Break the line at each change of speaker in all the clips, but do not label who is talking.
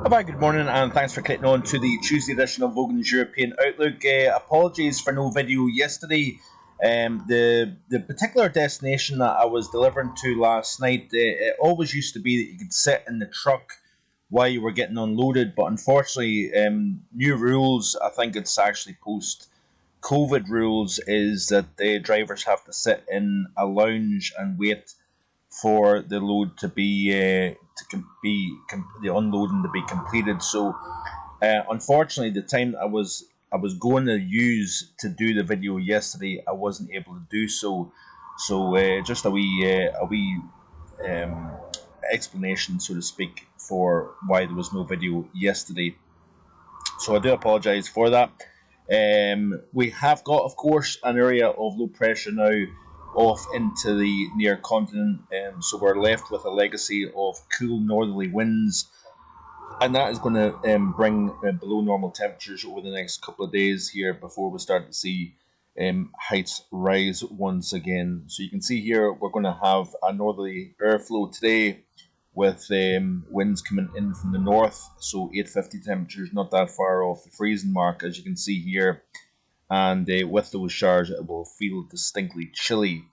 Hi, good morning, and thanks for clicking on to the Tuesday edition of Logan's European Outlook. Apologies for no video yesterday. The particular destination that I was delivering to last night, it always used to be that you could sit in the truck while you were getting unloaded, but unfortunately, new rules, I think it's actually post-COVID rules, is that the drivers have to sit in a lounge and wait for the load to be the unloading to be completed. So, unfortunately, the time that I was going to use to do the video yesterday, I wasn't able to do so. So, just a wee um, explanation, so to speak, for why there was no video yesterday. So I do apologise for that. We have got, of course, an area of low pressure now off into the near continent, so we're left with a legacy of cool northerly winds, and that is going to bring below normal temperatures over the next couple of days here before we start to see heights rise once again. So you can see here we're going to have a northerly airflow today with winds coming in from the north, so 850 temperatures, not that far off the freezing mark, as you can see here. And with those showers, it will feel distinctly chilly.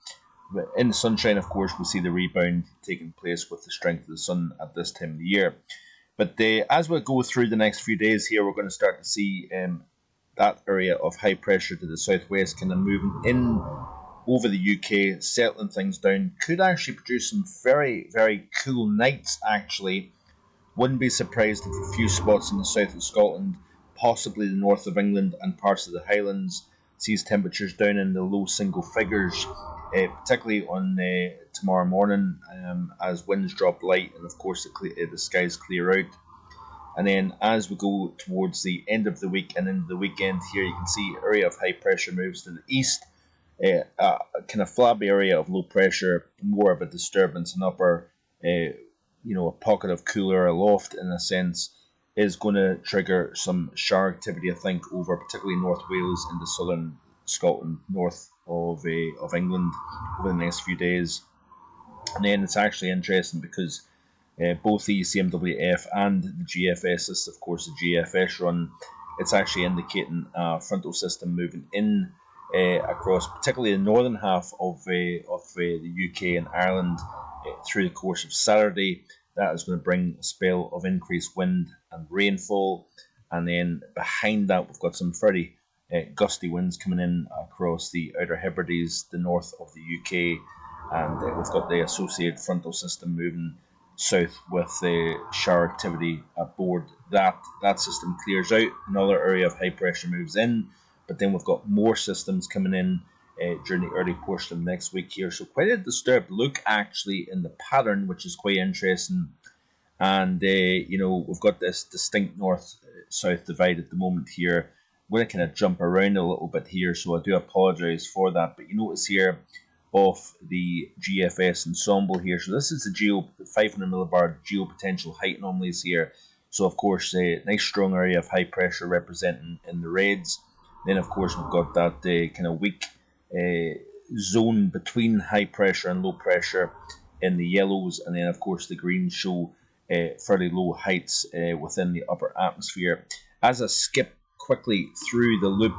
But in the sunshine, of course, we see the rebound taking place with the strength of the sun at this time of the year. But as we go through the next few days here, we're going to start to see that area of high pressure to the southwest kind of moving in over the UK, settling things down. Could actually produce some very, very cool nights, actually. Wouldn't be surprised if a few spots in the south of Scotland, possibly the north of England and parts of the Highlands, sees temperatures down in the low single figures, particularly on tomorrow morning, as winds drop light and, of course, the skies clear out. And then as we go towards the end of the week and into the weekend here, you can see area of high pressure moves to the east. A kind of flabby area of low pressure, more of a disturbance, an upper, a pocket of cooler aloft in a sense, is going to trigger some shower activity, I think, over particularly North Wales into southern Scotland, north of England over the next few days. And then it's actually interesting because both the CMWF and the GFS, this of course the GFS run, it's actually indicating a frontal system moving in across particularly the northern half of the UK and Ireland through the course of Saturday. That is going to bring a spell of increased wind and rainfall, and then behind that we've got some fairly gusty winds coming in across the Outer Hebrides, the north of the UK, and we've got the associated frontal system moving south with the shower activity aboard that. That system clears out, another area of high pressure moves in, but then we've got more systems coming in during the early portion of next week here. So quite a disturbed look actually in the pattern, which is quite interesting. And we've got this distinct north-south divide at the moment here. I'm going to kind of jump around a little bit here, so I do apologise for that. But you notice here off the GFS ensemble here. So this is the 500 millibar geopotential height anomalies here. So of course a nice strong area of high pressure representing in the reds. Then of course we've got that kind of weak zone between high pressure and low pressure in the yellows, and then of course the greens show fairly low heights within the upper atmosphere. As I skip quickly through the loop,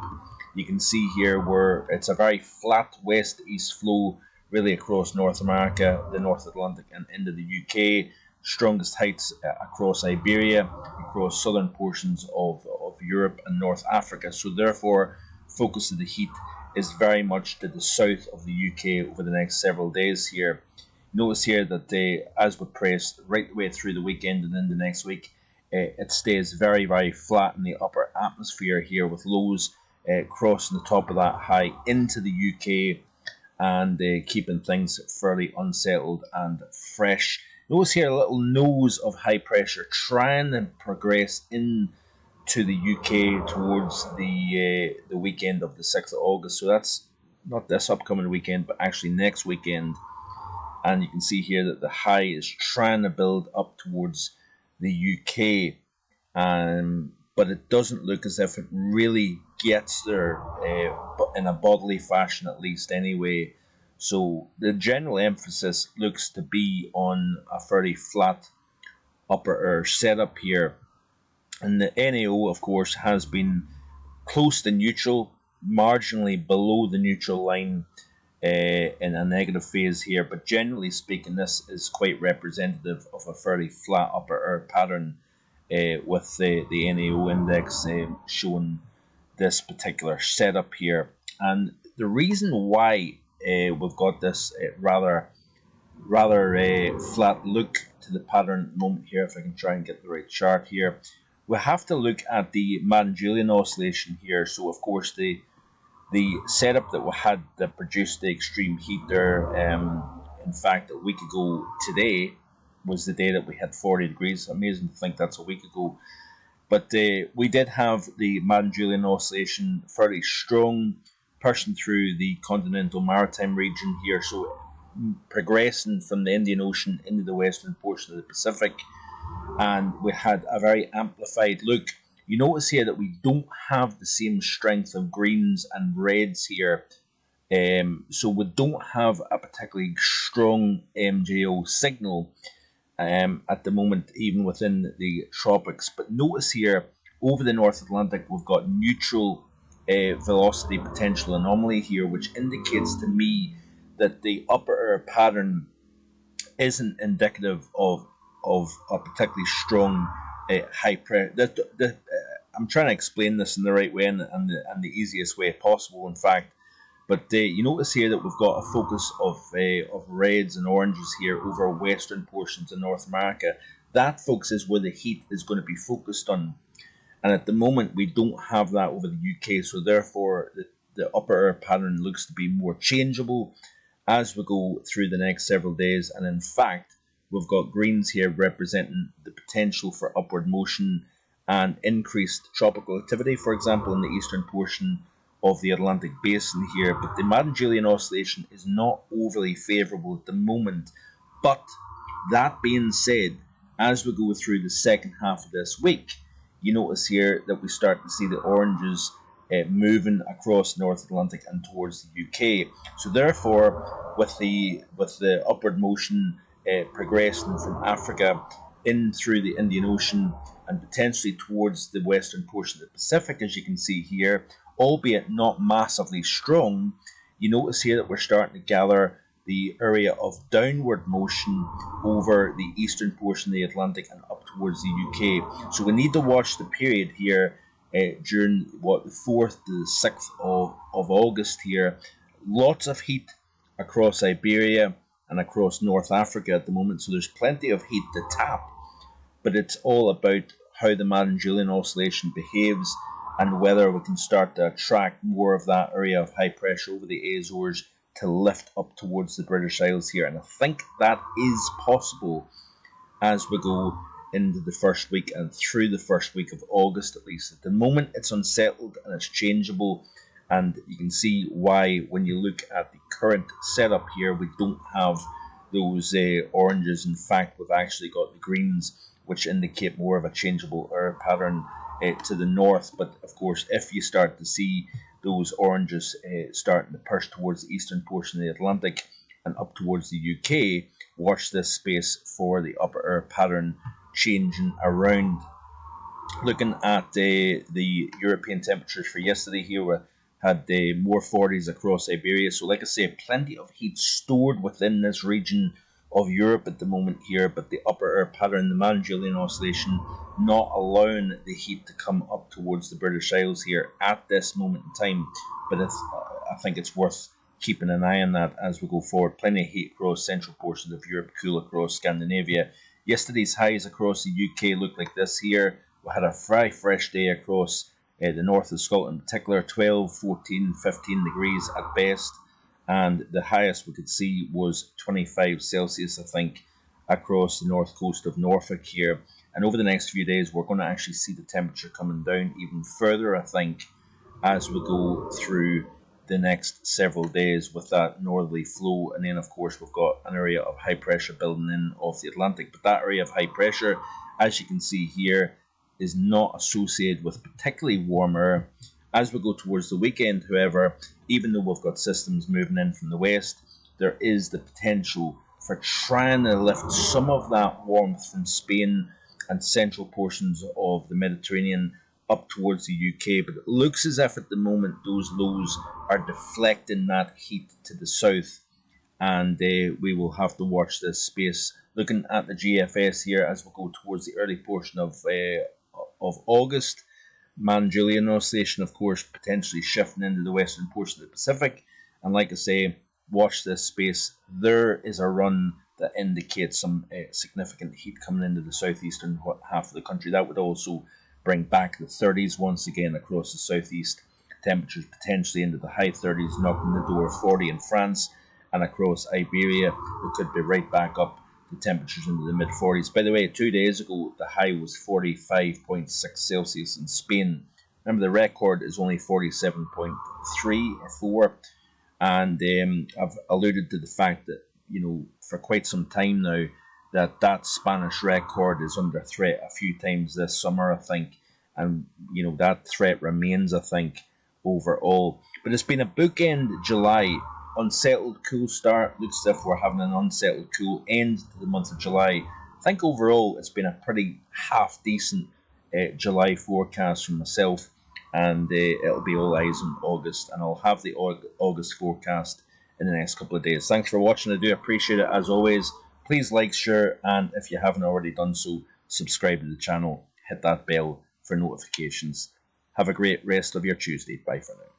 you can see here where it's a very flat west-east flow really across North America, the North Atlantic and into the UK. Strongest heights across Iberia, across southern portions of Europe and North Africa. So therefore, focus of the heat is very much to the south of the UK over the next several days here. Notice here that as we press right the way through the weekend and into next week, it stays very, very flat in the upper atmosphere here, with lows crossing the top of that high into the UK and keeping things fairly unsettled and fresh. Notice here a little nose of high pressure trying to progress into the UK towards the weekend of the 6th of August. So that's not this upcoming weekend, but actually next weekend. And you can see here that the high is trying to build up towards the UK, but it doesn't look as if it really gets there in a bodily fashion, at least anyway. So the general emphasis looks to be on a fairly flat upper air setup here. And the NAO, of course, has been close to neutral, marginally below the neutral line in a negative phase here. But generally speaking, this is quite representative of a fairly flat upper air pattern with the NAO index showing this particular setup here. And the reason why we've got this rather flat look to the pattern at the moment here, if I can try and get the right chart here, we have to look at the Madden-Julian oscillation here. So of course the setup that we had that produced the extreme heat there, in fact a week ago today was the day that we had 40 degrees. Amazing to think that's a week ago. But we did have the Madden-Julian oscillation fairly strong, pushing through the continental maritime region here, so progressing from the Indian Ocean into the western portion of the Pacific. And we had a very amplified look. You notice here that we don't have the same strength of greens and reds here. So we don't have a particularly strong MJO signal at the moment, even within the tropics. But notice here, over the North Atlantic, we've got neutral velocity potential anomaly here, which indicates to me that the upper air pattern isn't indicative of a particularly strong high pressure. I'm trying to explain this in the right way and the easiest way possible, in fact. But you notice here that we've got a focus of reds and oranges here over western portions of North America. That focus is where the heat is going to be focused on. And at the moment, we don't have that over the UK. So therefore, the upper air pattern looks to be more changeable as we go through the next several days. And in fact, we've got greens here representing the potential for upward motion and increased tropical activity, for example, in the eastern portion of the Atlantic basin here. But the Madden-Julian oscillation is not overly favourable at the moment. But that being said, as we go through the second half of this week, you notice here that we start to see the oranges moving across the North Atlantic and towards the UK. So therefore, with the upward motion progressing from Africa in through the Indian Ocean and potentially towards the western portion of the Pacific, as you can see here, albeit not massively strong, you notice here that we're starting to gather the area of downward motion over the eastern portion of the Atlantic and up towards the UK. So we need to watch the period here during the 4th to the 6th of August here. Lots of heat across Iberia and across North Africa at the moment, so there's plenty of heat to tap, but it's all about how the Madden-Julian oscillation behaves and whether we can start to attract more of that area of high pressure over the Azores to lift up towards the British Isles here. And I think that is possible as we go into the first week and through the first week of August at least. At the moment, it's unsettled and it's changeable, and you can see why when you look at the current setup here, we don't have those oranges. In fact, we've actually got the greens, which indicate more of a changeable air pattern to the north. But of course, if you start to see those oranges starting to push towards the eastern portion of the Atlantic and up towards the UK, watch this space for the upper air pattern changing around. Looking at the European temperatures for yesterday here, we had more 40s across Iberia. So like I say, plenty of heat stored within this region of Europe at the moment here, but the upper air pattern, the Madden-Julian oscillation, not allowing the heat to come up towards the British Isles here at this moment in time. But I think it's worth keeping an eye on that as we go forward. Plenty of heat across central portions of Europe, cool across Scandinavia. Yesterday's highs across the UK look like this here. We had a very fresh day across the north of Scotland in particular, 12, 14, 15 degrees at best. And the highest we could see was 25 Celsius, I think, across the north coast of Norfolk here. And over the next few days, we're going to actually see the temperature coming down even further, I think, as we go through the next several days with that northerly flow. And then, of course, we've got an area of high pressure building in off the Atlantic. But that area of high pressure, as you can see here, is not associated with particularly warm air. As we go towards the weekend, however, even though we've got systems moving in from the west, there is the potential for trying to lift some of that warmth from Spain and central portions of the Mediterranean up towards the UK. But it looks as if at the moment those lows are deflecting that heat to the south, and we will have to watch this space. Looking at the GFS here as we go towards the early portion of August, Man Julian oscillation, of course, potentially shifting into the western portion of the Pacific. And like I say, watch this space. There is a run that indicates some significant heat coming into the southeastern half of the country. That would also bring back the 30s once again across the southeast. Temperatures potentially into the high 30s, knocking the door of 40 in France, and across Iberia, we could be right back up to temperatures into the mid 40s. By the way, 2 days ago, the high was 45.6 Celsius in Spain. Remember, the record is only 47.3 or 4. And I've alluded to the fact that, for quite some time now, that Spanish record is under threat a few times this summer, I think. And, that threat remains, I think, overall. But it's been a bookend July. Unsettled, cool start. Looks as if we're having an unsettled, cool end to the month of July. I think overall it's been a pretty half-decent July forecast from myself. And it'll be all eyes on August, and I'll have the August forecast in the next couple of days. Thanks for watching. I do appreciate it as always. Please like, share, and if you haven't already done so, subscribe to the channel. Hit that bell for notifications. Have a great rest of your Tuesday. Bye for now.